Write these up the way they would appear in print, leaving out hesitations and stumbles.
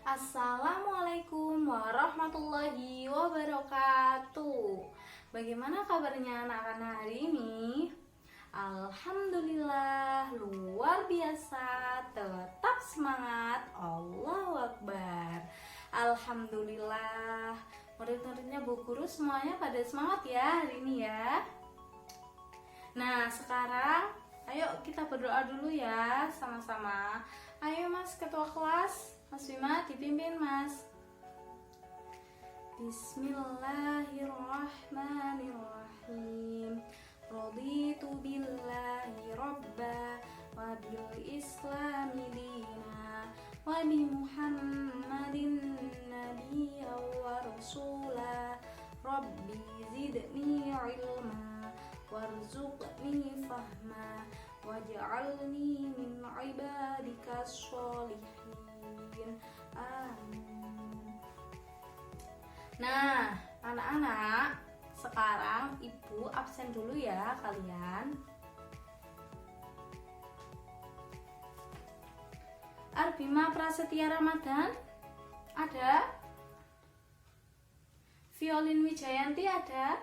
Assalamualaikum warahmatullahi wabarakatuh. Bagaimana kabarnya anak-anak hari ini? Alhamdulillah, luar biasa. Tetap semangat. Allahu Akbar. Alhamdulillah. Murid-muridnya Bu Guru semuanya pada semangat ya hari ini ya. Nah, sekarang ayo kita berdoa dulu ya sama-sama. Ayo Mas Ketua Kelas, Mas Bima dipimpin Mas. Bismillahirrahmanirrahim. Raditu billahi robba wa bil islami dina wa bi Muhammadin nabiyya wa rasula. Rabbi zidni ilma warzuqni fahma waj'alni min ibadikas sholihin. Amin. Nah, anak-anak, sekarang Ibu absen dulu ya kalian. Arbima Prasetya Ramadan ada. Violin Wijayanti ada.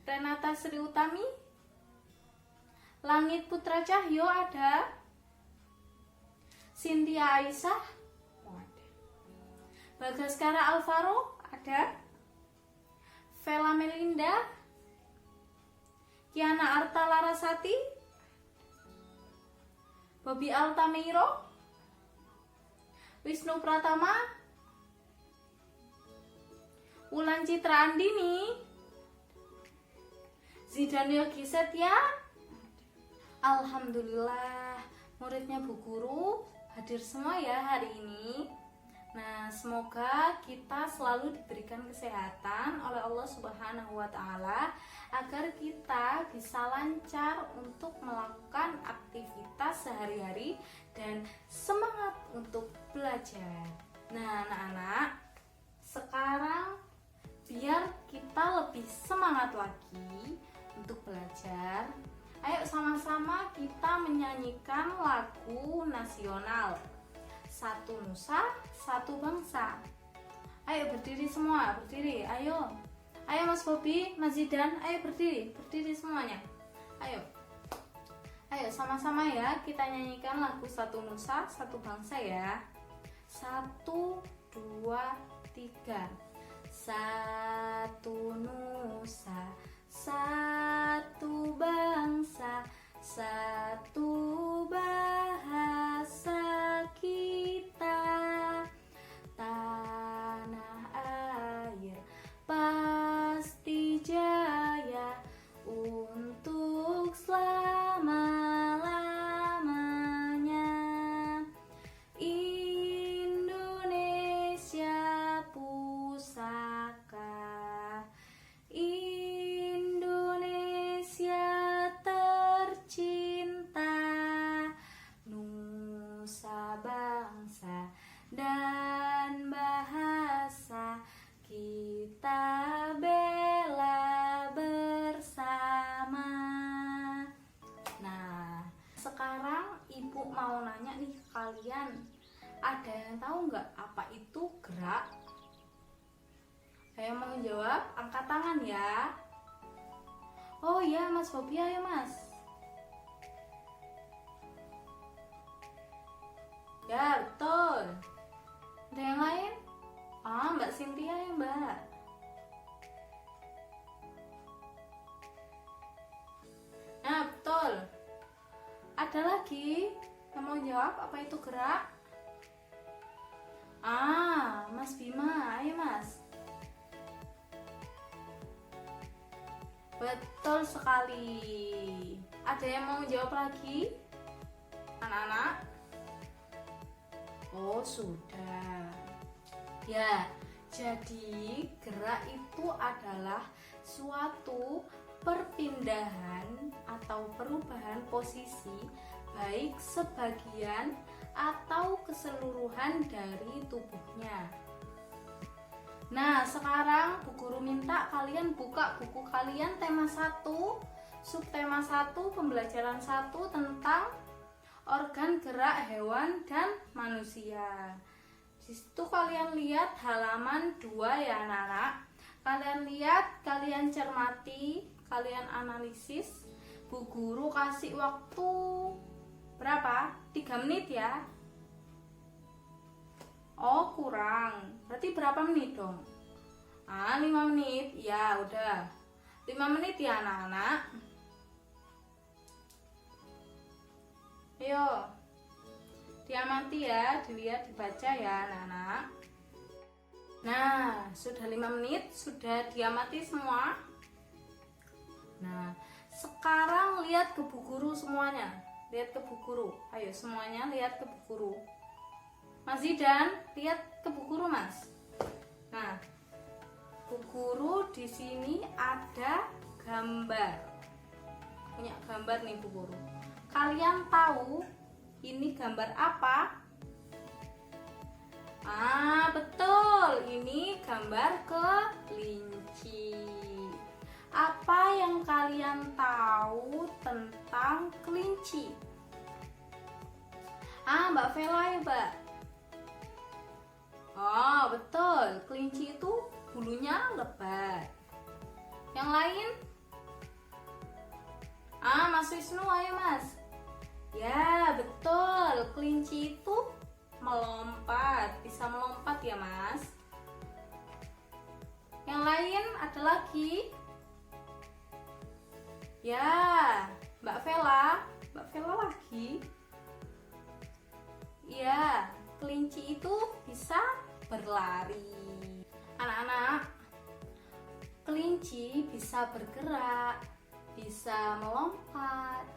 Renata Sri Utami, Langit Putra Cahyo ada. Cynthia Aisyah ada. Bagaskara Alvaro ada. Vela Melinda, Kiana Arta Larasati, Bobby Altameiro, Wisnu Pratama, Wulan Citra Andini, Zidan Yogi Setia. Alhamdulillah, muridnya Bu Guru hadir semua ya hari ini. Nah, semoga kita selalu diberikan kesehatan oleh Allah Subhanahu wa Ta'ala agar kita bisa lancar untuk melakukan aktivitas sehari-hari dan semangat untuk belajar. Nah, anak-anak, sekarang biar kita lebih semangat lagi untuk belajar, ayo sama-sama kita menyanyikan lagu nasional Satu Nusa, Satu Bangsa. Ayo berdiri semua, berdiri, ayo. Ayo Mas Bobi, Mas Zidan, ayo berdiri, berdiri semuanya. Ayo. Ayo sama-sama ya, kita nyanyikan lagu Satu Nusa, Satu Bangsa ya. 1, 2, 3. Satu nusa, satu bangsa, satu bahasa kita, tanah air pasti jaya untuk selama-lamanya. Indonesia pusaka, Indonesia tercinta, nusa bangsa dan bahasa kita bela bersama. Nah, sekarang Ibu mau nanya nih ke kalian, ada yang tahu nggak apa itu gerak? Saya mau jawab, angkat tangan ya. Oh ya Mas Bobi, ayo Mas. Ya betul. Ada yang lain? Mbak Cynthia ya Mbak. Nah betul. Ada lagi yang mau jawab apa itu gerak? Mas Bima, ayo Mas. Betul sekali. Ada yang mau jawab lagi? Anak-anak? Oh sudah. Ya, jadi gerak itu adalah suatu perpindahan atau perubahan posisi baik sebagian atau keseluruhan dari tubuhnya. Nah, sekarang Bu Guru minta kalian buka buku kalian tema 1, subtema 1, pembelajaran 1 tentang organ gerak hewan dan manusia. Di situ kalian lihat halaman 2 ya anak-anak. Kalian lihat, kalian cermati, kalian analisis. Bu guru kasih waktu berapa? 3 menit ya. Oh kurang, berarti berapa menit dong? 5 menit, ya udah 5 menit ya anak-anak. Ayo diamati ya, dilihat, dibaca ya anak-anak. Nah, sudah 5 menit, sudah diamati semua. Nah, sekarang lihat ke bu guru semuanya. Lihat ke bu guru. Ayo semuanya lihat ke bu guru. Mas Zidan, lihat ke bu guru, Mas. Nah, bu guru di sini ada gambar. Punya gambar nih bu guru. Kalian tahu ini gambar apa? Betul, ini gambar kelinci. Apa yang kalian tahu tentang kelinci? Mbak Vela ya, Mbak. Oh, betul, kelinci itu bulunya lebat. Yang lain? Mas Wisnu, ayo Mas. Ya, betul, kelinci itu melompat, bisa melompat ya Mas. Yang lain ada lagi? Ya, Mbak Vela lagi. Ya, kelinci itu bisa berlari. Anak-anak, kelinci bisa bergerak, bisa melompat,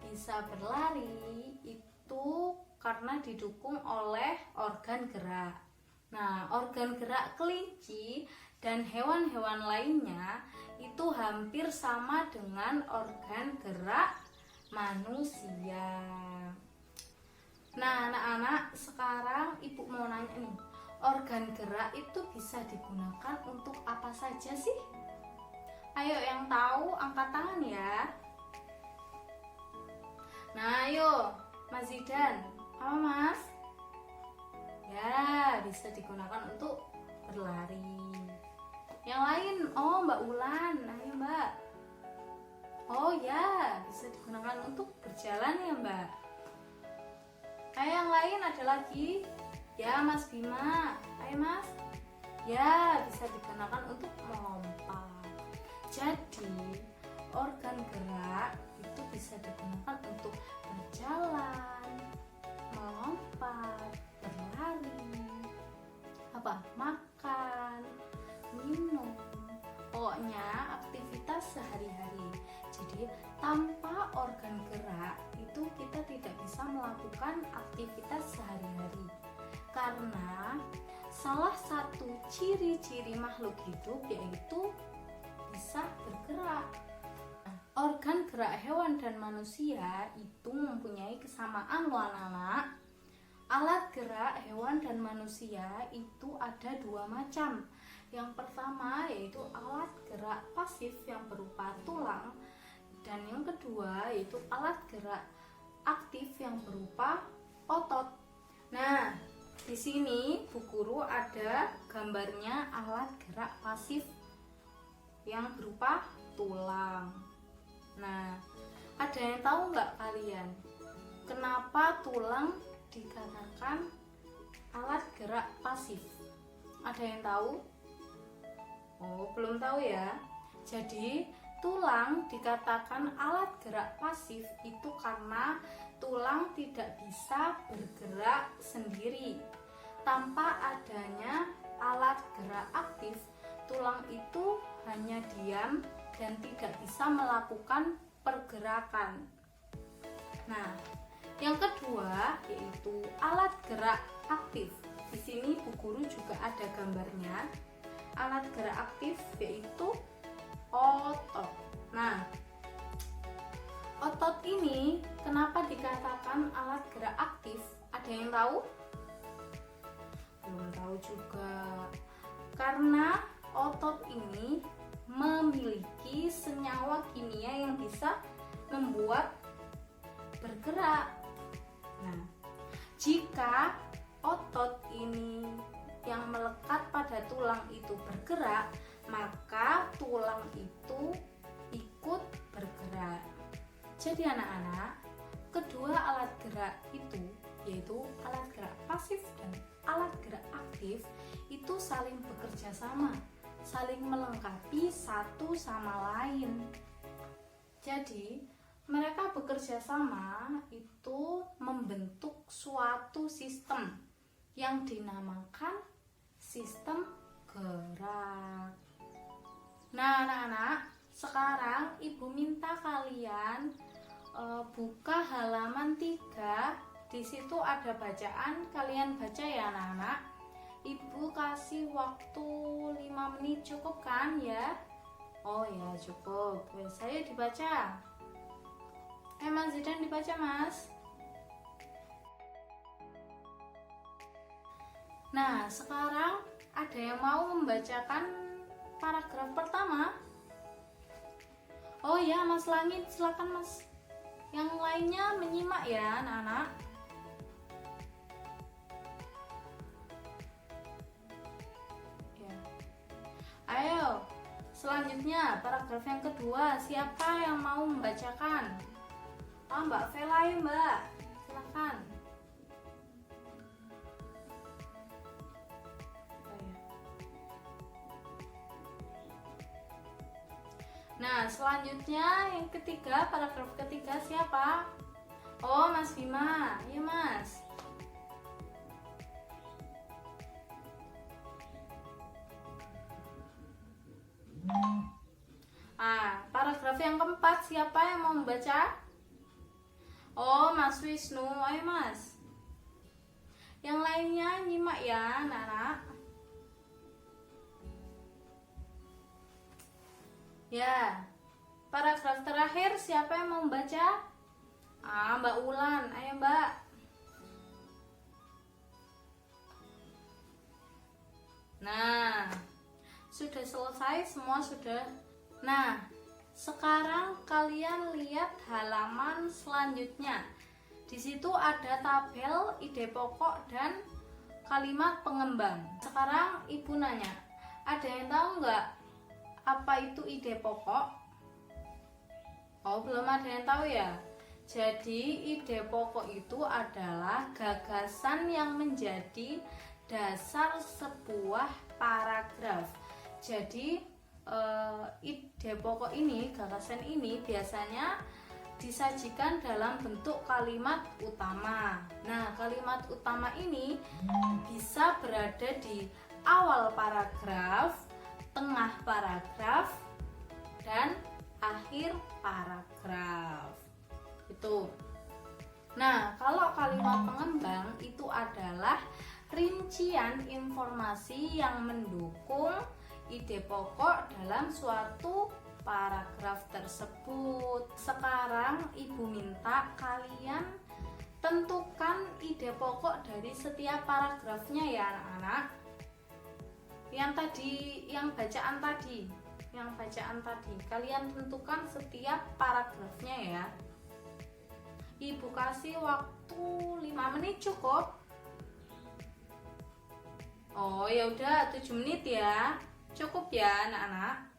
bisa berlari, itu karena didukung oleh organ gerak. Nah, organ gerak kelinci dan hewan-hewan lainnya itu hampir sama dengan organ gerak manusia. Nah, anak-anak, sekarang ibu mau nanya nih, organ gerak itu bisa digunakan untuk apa saja sih? Ayo yang tahu angkat tangan ya. Nah, ayo Mas Zidan, apa Mas? Ya, bisa digunakan untuk berlari. Yang lain, Mbak Ulan, ayo Mbak. Oh ya, bisa digunakan untuk berjalan ya Mbak. Ayo yang lain ada lagi. Ya Mas Bima, ayo Mas. Ya, bisa digunakan untuk melompat. Jadi, organ gerak itu bisa digunakan untuk berjalan, melompat, berlari, makan, minum, pokoknya aktivitas sehari-hari. Jadi tanpa organ gerak itu kita tidak bisa melakukan aktivitas sehari-hari, karena salah satu ciri-ciri makhluk hidup yaitu bisa bergerak. Organ gerak hewan dan manusia itu mempunyai kesamaan loh anak-anak. Alat gerak hewan dan manusia itu ada 2 macam. Yang pertama yaitu alat gerak pasif yang berupa tulang, dan yang kedua yaitu alat gerak aktif yang berupa otot. Nah, di sini Bu Guru ada gambarnya alat gerak pasif yang berupa tulang. Nah, ada yang tahu nggak kalian kenapa tulang dikatakan alat gerak pasif? Ada yang tahu? Oh, belum tahu ya. Jadi tulang dikatakan alat gerak pasif itu karena tulang tidak bisa bergerak sendiri. Tanpa adanya alat gerak aktif, tulang itu hanya diam dan tidak bisa melakukan pergerakan. Nah, yang kedua yaitu alat gerak aktif. Di sini Bu Guru juga ada gambarnya. Alat gerak aktif yaitu otot. Nah, otot ini kenapa dikatakan alat gerak aktif? Ada yang tahu? Belum tahu juga. Karena otot ini memiliki senyawa kimia yang bisa membuat bergerak. Nah, jika otot ini yang melekat pada tulang itu bergerak, maka tulang itu ikut bergerak. Jadi anak-anak, kedua alat gerak itu, yaitu alat gerak pasif dan alat gerak aktif, itu saling bekerja sama, saling melengkapi satu sama lain. Jadi mereka bekerja sama itu membentuk suatu sistem yang dinamakan sistem gerak. Nah anak-anak, sekarang ibu minta kalian buka halaman 3. Di situ ada bacaan, kalian baca ya anak-anak. Ibu kasih waktu 5 menit, cukup kan ya? Oh ya cukup. Saya dibaca. Mas Zidan dibaca Mas. Nah sekarang ada yang mau membacakan paragraf pertama? Oh ya Mas Langit, silakan Mas. Yang lainnya menyimak ya anak-anak. Ya. Ayo, selanjutnya paragraf yang kedua, siapa yang mau membacakan? Mbak Vela ya Mbak, silakan. Nah selanjutnya yang ketiga, paragraf ketiga siapa? Oh Mas Bima, iya Mas. Paragraf yang keempat siapa yang mau membaca? Oh Mas Wisnu, ayo Mas. Yang lainnya nyimak ya anak-anak. Ya, paragraf terakhir siapa yang mau membaca? Mbak Ulan, ayo Mbak. Nah, sudah selesai semua sudah. Nah, sekarang kalian lihat halaman selanjutnya. Di situ ada tabel ide pokok dan kalimat pengembang. Sekarang ibu nanya, ada yang tahu nggak apa itu ide pokok? Oh, belum ada yang tahu ya. Jadi ide pokok itu adalah gagasan yang menjadi dasar sebuah paragraf. Jadi ide pokok ini, gagasan ini biasanya disajikan dalam bentuk kalimat utama. Nah, kalimat utama ini bisa berada di awal paragraf, tengah paragraf, dan akhir paragraf. Itu. Nah, kalau kalimat pengembang itu adalah rincian informasi yang mendukung ide pokok dalam suatu paragraf tersebut. Sekarang ibu minta kalian tentukan ide pokok dari setiap paragrafnya ya anak-anak. Yang bacaan tadi kalian tentukan setiap paragrafnya ya. Ibu kasih waktu 5 menit cukup. Oh ya udah 7 menit ya. Cukup ya anak-anak.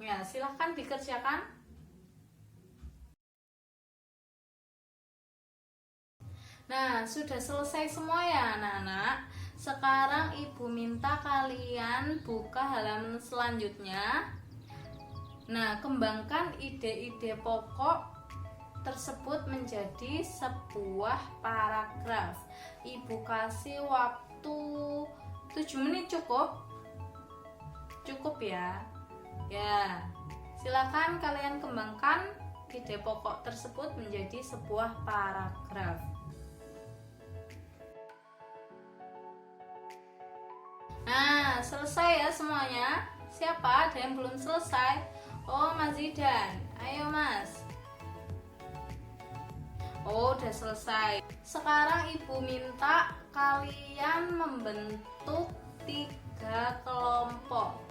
Ya, silahkan dikerjakan. Nah, sudah selesai semua ya anak-anak. Sekarang ibu minta kalian buka halaman selanjutnya. Nah, kembangkan ide-ide pokok tersebut menjadi sebuah paragraf. Ibu kasih waktu 7 menit cukup? Cukup ya. Ya, silakan kalian kembangkan ide pokok tersebut menjadi sebuah paragraf. Nah, selesai ya semuanya. Siapa? Ada yang belum selesai? Oh, Mas Zidan. Ayo, Mas. Oh, udah selesai. Sekarang ibu minta kalian membentuk 3 kelompok.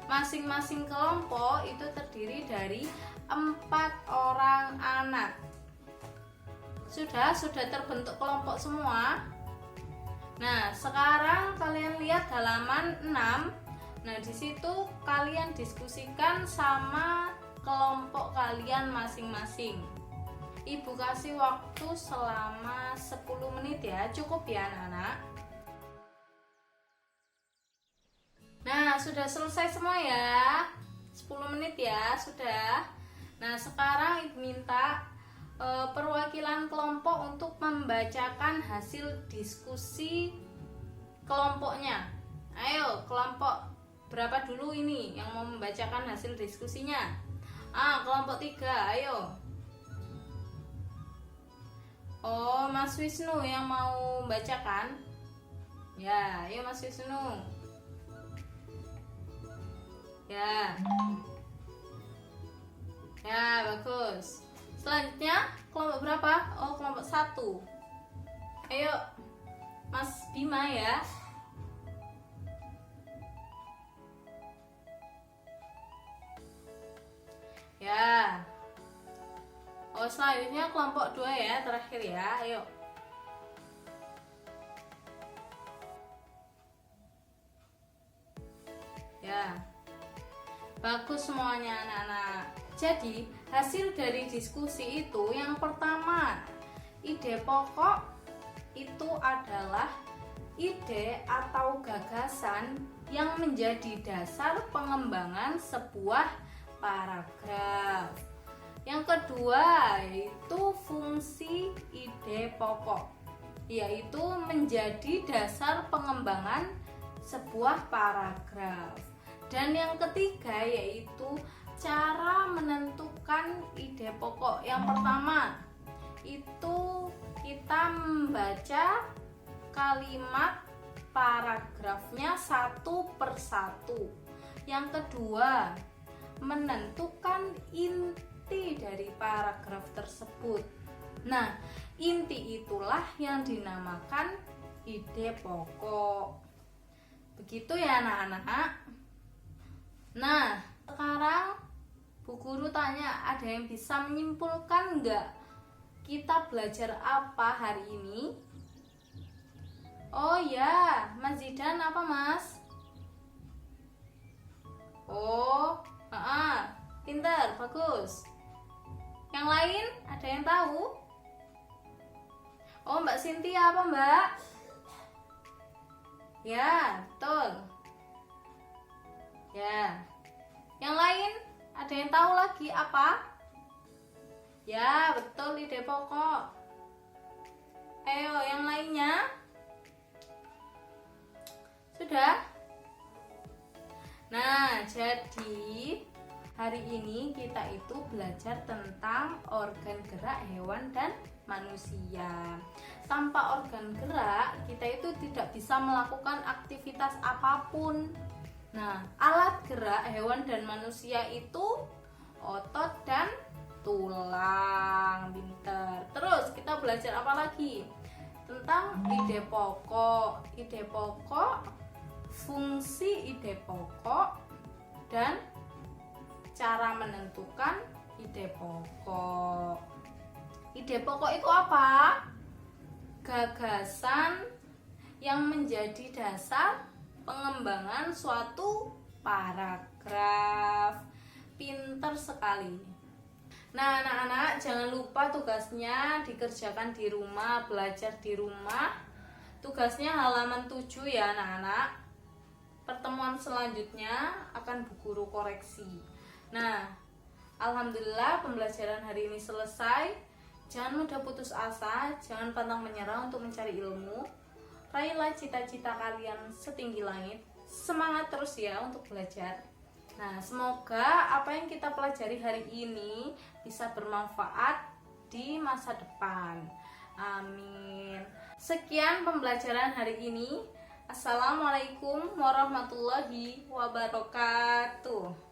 Masing-masing kelompok itu terdiri dari 4 orang anak. Sudah terbentuk kelompok semua? Nah, sekarang kalian lihat halaman 6. Nah, di situ kalian diskusikan sama kelompok kalian masing-masing. Ibu kasih waktu selama 10 menit ya, cukup ya anak-anak. Nah, sudah selesai semua ya. 10 menit ya, sudah. Nah, sekarang Ibu minta perwakilan kelompok untuk membacakan hasil diskusi kelompoknya. Ayo, kelompok berapa dulu ini yang mau membacakan hasil diskusinya? Kelompok 3, ayo. Oh, Mas Wisnu yang mau bacakan? Ya, ayo Mas Wisnu. Ya. Ya, bagus. Selanjutnya kelompok berapa? Oh, kelompok 1. Ayo Mas Bima ya. Ya. Oh, selanjutnya kelompok 2 ya, terakhir ya. Ayo. Ya. Bagus semuanya anak-anak. Jadi, hasil dari diskusi itu yang pertama, ide pokok itu adalah ide atau gagasan yang menjadi dasar pengembangan sebuah paragraf. Yang kedua yaitu fungsi ide pokok, yaitu menjadi dasar pengembangan sebuah paragraf. Dan yang ketiga yaitu cara menentukan ide pokok. Yang pertama itu kita membaca kalimat paragrafnya satu persatu. Yang kedua, menentukan inti dari paragraf tersebut. Nah, inti itulah yang dinamakan ide pokok. Begitu ya anak-anak. Nah, sekarang Bu Guru tanya, ada yang bisa menyimpulkan enggak kita belajar apa hari ini? Oh ya, Mas Zidan apa Mas? Oh, pintar, bagus. Yang lain ada yang tahu? Oh, Mbak Cynthia apa Mbak? Ya, betul. Ya. Yang lain ada yang tahu lagi apa? Ya, betul, ide pokok. Ayo, yang lainnya? Sudah? Nah, jadi hari ini kita itu belajar tentang organ gerak hewan dan manusia. Tanpa organ gerak, kita itu tidak bisa melakukan aktivitas apapun. Nah, alat gerak hewan dan manusia itu otot dan tulang. Pinter. Terus kita belajar apa lagi? Tentang ide pokok. Ide pokok, fungsi ide pokok, dan cara menentukan ide pokok. Ide pokok itu apa? Gagasan yang menjadi dasar pengembangan suatu paragraf. Pinter sekali. Nah anak-anak, jangan lupa tugasnya dikerjakan di rumah, belajar di rumah. Tugasnya halaman 7 ya anak-anak. Pertemuan selanjutnya akan Bu Guru koreksi. Nah, alhamdulillah pembelajaran hari ini selesai. Jangan mudah putus asa, jangan pantang menyerah untuk mencari ilmu. Raihlah cita-cita kalian setinggi langit. Semangat terus ya untuk belajar. Nah, semoga apa yang kita pelajari hari ini bisa bermanfaat di masa depan. Amin. Sekian pembelajaran hari ini. Assalamualaikum warahmatullahi wabarakatuh.